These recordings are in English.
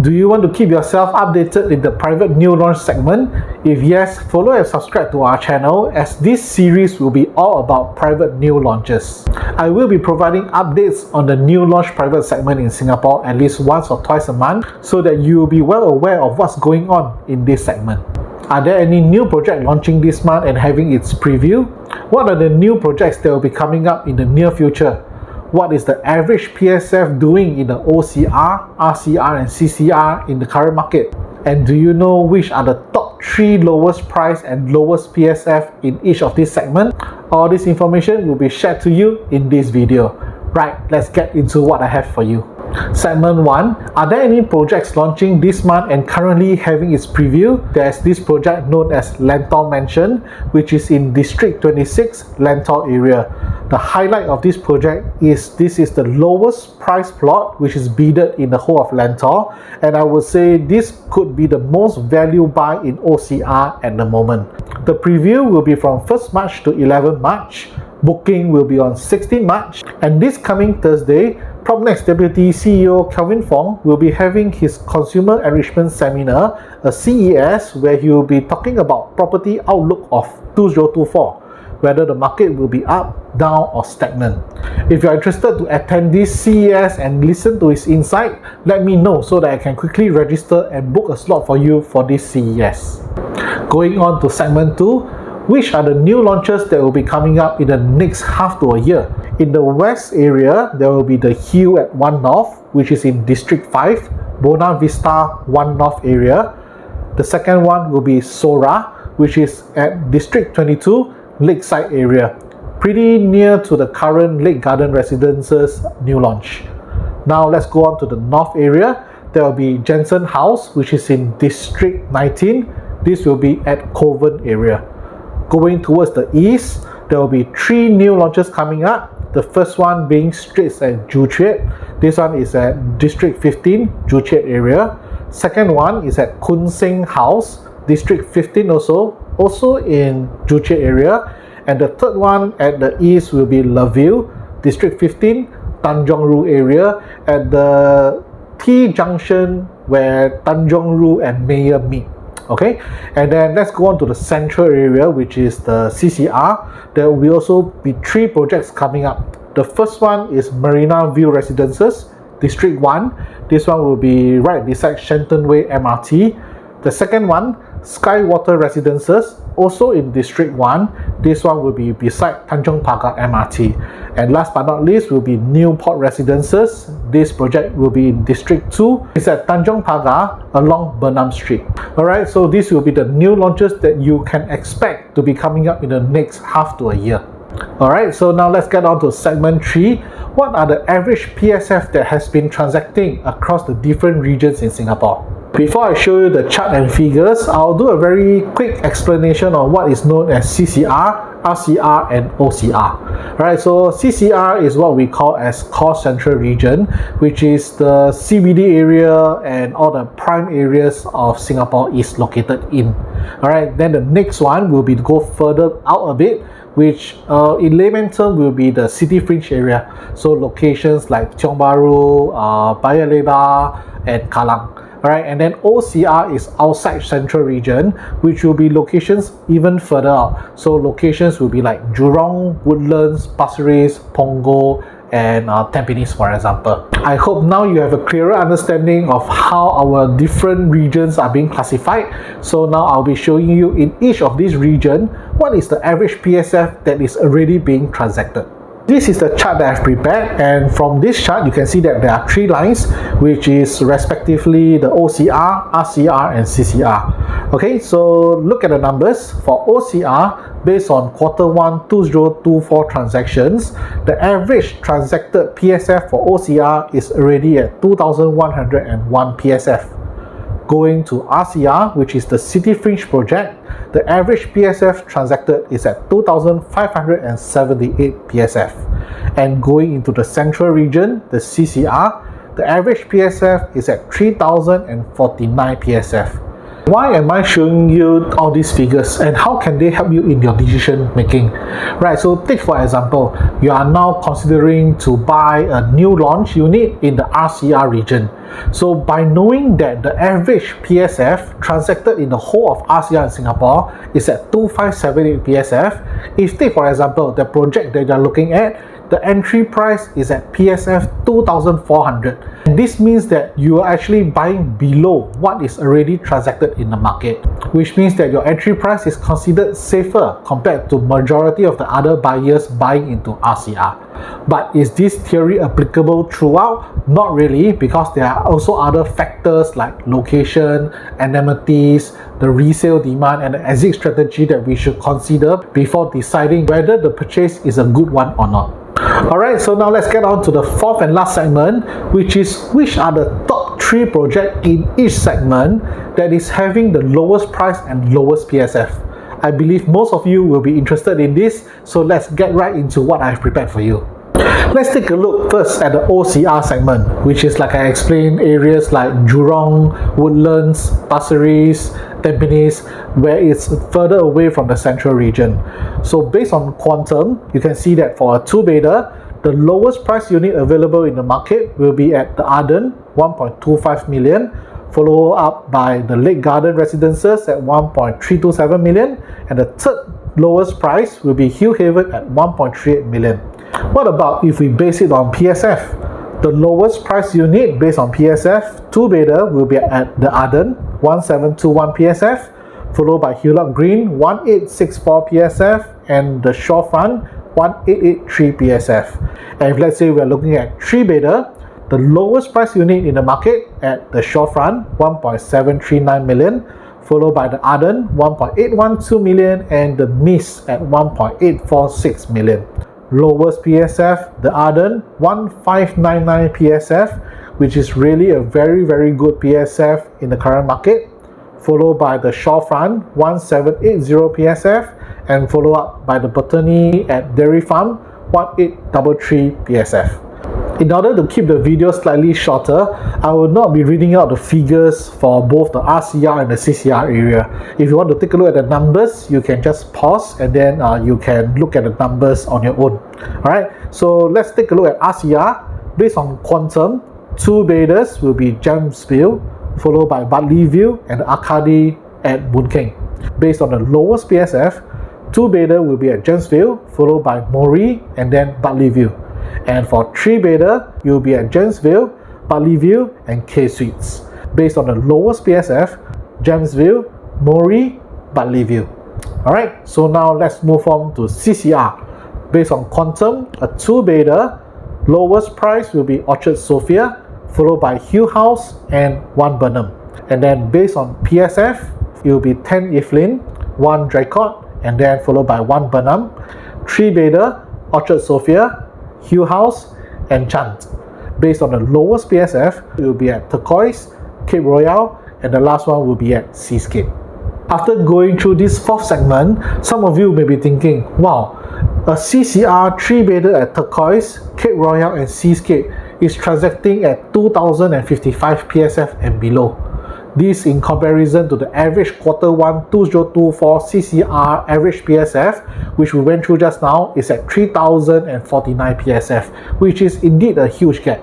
Do you want to keep yourself updated in the private new launch segment? If yes, follow and subscribe to our channel, as this series will be all about private new launches. I will be providing updates on the new launch private segment in Singapore at least once or twice a month, so that you will be well aware of what's going on in this segment. Are there any new projects launching this month and having its preview? What are the new projects that will be coming up in the near future? What is the average PSF doing in the OCR, RCR and CCR in the current market? And do you know which are the top 3 lowest price and lowest PSF in each of these segments? All this information will be shared to you in this video. Right, let's get into what I have for you. Segment 1. Are there any projects launching this month and currently having its preview? There's this project known as Lentor Mansion, which is in District 26, Lentor area. The highlight of this project is this is the lowest price plot which is bidded in the whole of Lentor, and I would say this could be the most value buy in OCR at the moment. The preview will be from 1st March to 11th March. Booking will be on 16 March, and this coming Thursday, Propnex Deputy CEO Kelvin Fong will be having his Consumer Enrichment Seminar, a CES, where he will be talking about property outlook of 2024, whether the market will be up, down or stagnant. If you are interested to attend this CES and listen to his insight, let me know so that I can quickly register and book a slot for you for this CES. Going on to segment 2. Which are the new launches that will be coming up in the next half to a year? In the west area, there will be the Hill at 1 North, which is in District 5, Buona Vista 1 North area. The second one will be Sora, which is at District 22, Lakeside area, pretty near to the current Lake Garden Residences new launch. Now let's go on to the north area. There will be Jensen House, which is in District 19. This will be at Kovan area. Going towards the east, there will be 3 new launches coming up. The first one being Straits at Joo Chiat. This one is at District 15, Joo Chiat area. Second one is at Kun Seng House, District 15 also in Joo Chiat area. And the third one at the east will be Laville, District 15, Tanjong Ru area, at the T junction where Tanjong Ru and Mayor meet. Okay, and then let's go on to the central area, which is the CCR. There will also be 3 projects coming up. The first one is Marina View Residences, District 1. This one will be right beside Shenton Way MRT. The second one, Skywater Residences, also in District 1. This one will be beside Tanjong Pagar MRT. And last but not least will be Newport Residences. This project will be in District 2. It's at Tanjong Pagar along Burnham Street. Alright, so this will be the new launches that you can expect to be coming up in the next half to a year. Alright, so now let's get on to segment 3. What are the average PSF that has been transacting across the different regions in Singapore? Before I show you the chart and figures, I'll do a very quick explanation on what is known as CCR, RCR and OCR. Alright, so CCR is what we call as Core Central Region, which is the CBD area and all the prime areas of Singapore is located in. Alright, then the next one will be to go further out a bit, which in layman term will be the city fringe area. So locations like Tiong Bahru, Paya Lebar and Kallang. Alright, and then OCR is outside central region, which will be locations even further out. So locations will be like Jurong, Woodlands, Pasir Ris, Punggol, and Tampines, for example. I hope now you have a clearer understanding of how our different regions are being classified. So now I'll be showing you in each of these regions what is the average PSF that is already being transacted. This is the chart that I've prepared, and from this chart you can see that there are 3 lines, which is respectively the OCR, RCR and CCR. Okay, so look at the numbers. For OCR, based on Q1 2024 transactions, the average transacted PSF for OCR is already at 2,101 PSF. Going to RCR, which is the City Fringe project, the average PSF transacted is at 2,578 PSF. And going into the Central region, the CCR, the average PSF is at 3,049 PSF. Why am I showing you all these figures and how can they help you in your decision making? Right, so take for example, you are now considering to buy a new launch unit in the RCR region. So by knowing that the average PSF transacted in the whole of RCR in Singapore is at 2578 PSF, if take for example the project that you are looking at, the entry price is at PSF 2,400. And this means that you are actually buying below what is already transacted in the market, which means that your entry price is considered safer compared to majority of the other buyers buying into RCR. But is this theory applicable throughout? Not really, because there are also other factors like location, amenities, the resale demand and the exit strategy that we should consider before deciding whether the purchase is a good one or not. Alright, so now let's get on to the fourth and last segment, which are the top 3 projects in each segment that is having the lowest price and lowest PSF. I believe most of you will be interested in this, so let's get right into what I've prepared for you. Let's take a look first at the OCR segment, which is, like I explained, areas like Jurong, Woodlands, Pasir Ris, Tampines, where it's further away from the central region. So based on quantum, you can see that for a 2-bedder, the lowest price unit available in the market will be at the Arden, 1.25 million, followed up by the Lake Garden Residences at 1.327 million, and the third lowest price will be Hill Haven at 1.38 million. What about if we base it on PSF? The lowest price unit based on PSF, 2-bedder, will be at the Arden, 1721 PSF, followed by Hillock Green, 1864 PSF, and the Shorefront, 1883 PSF. And if let's say we're looking at 3-bedder, the lowest price unit in the market at the Shorefront, 1.739 million, followed by the Arden, 1.812 million, and the Mist at 1.846 million. Lowest PSF, the Arden, 1599 PSF, which is really a very good PSF in the current market, followed by the Shorefront, 1780 PSF, and followed up by the Botany at Dairy Farm, 1833 PSF. In order to keep the video slightly shorter, I will not be reading out the figures for both the RCR and the CCR area. If you want to take a look at the numbers, you can just pause and then you can look at the numbers on your own. Alright, so let's take a look at RCR. Based on quantum, 2-bedders will be Gemsville, followed by Bartley View and Arcady at Boon Keng. Based on the lowest PSF, 2-bedder will be at Gemsville, followed by Mori and then Bartley View. And for 3-bedder, you'll be at Gemsville, Bartley View, and K Suites. Based on the lowest PSF, Gemsville, Mori, Bartley View. Alright, so now let's move on to CCR. Based on quantum, a 2-bedder, lowest price will be Orchard Sophia, followed by Hill House and 1 Burnham. And then based on PSF, it will be 10 Evelyn, 1 Draycott, and then followed by 1 Burnham. 3-bedder, Orchard Sophia, Hill House, and Chant. Based on the lowest PSF, it will be at Turquoise, Cape Royale, and the last one will be at Seascape. After going through this 4th segment, some of you may be thinking, wow, a CCR 3-bedder at Turquoise, Cape Royale, and Seascape is transacting at 2,055 PSF and below. This in comparison to the average Q1 2024 CCR average PSF, which we went through just now, is at 3,049 PSF, which is indeed a huge gap.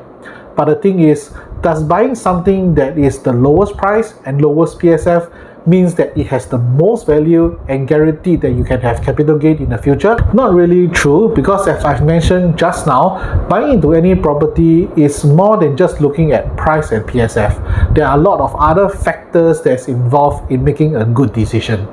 But the thing is, does buying something that is the lowest price and lowest PSF means that it has the most value and guaranteed that you can have capital gain in the future? Not really true, because as I've mentioned just now, buying into any property is more than just looking at price and PSF. There are a lot of other factors that's involved in making a good decision.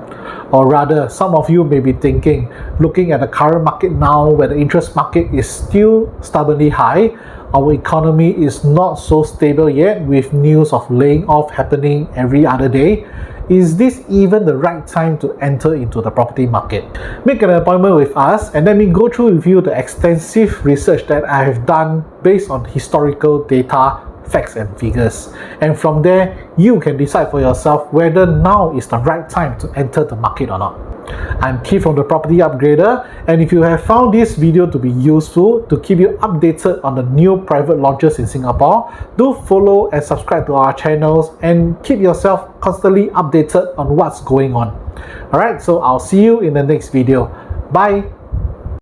Or rather, some of you may be thinking, looking at the current market now where the interest market is still stubbornly high, our economy is not so stable yet with news of laying off happening every other day. Is this even the right time to enter into the property market? Make an appointment with us and let me go through with you the extensive research that I have done based on historical data, facts and figures. And from there, you can decide for yourself whether now is the right time to enter the market or not. I'm Keith from the Property Upgrader, and if you have found this video to be useful to keep you updated on the new private launches in Singapore, do follow and subscribe to our channels and keep yourself constantly updated on what's going on. Alright, so I'll see you in the next video. Bye!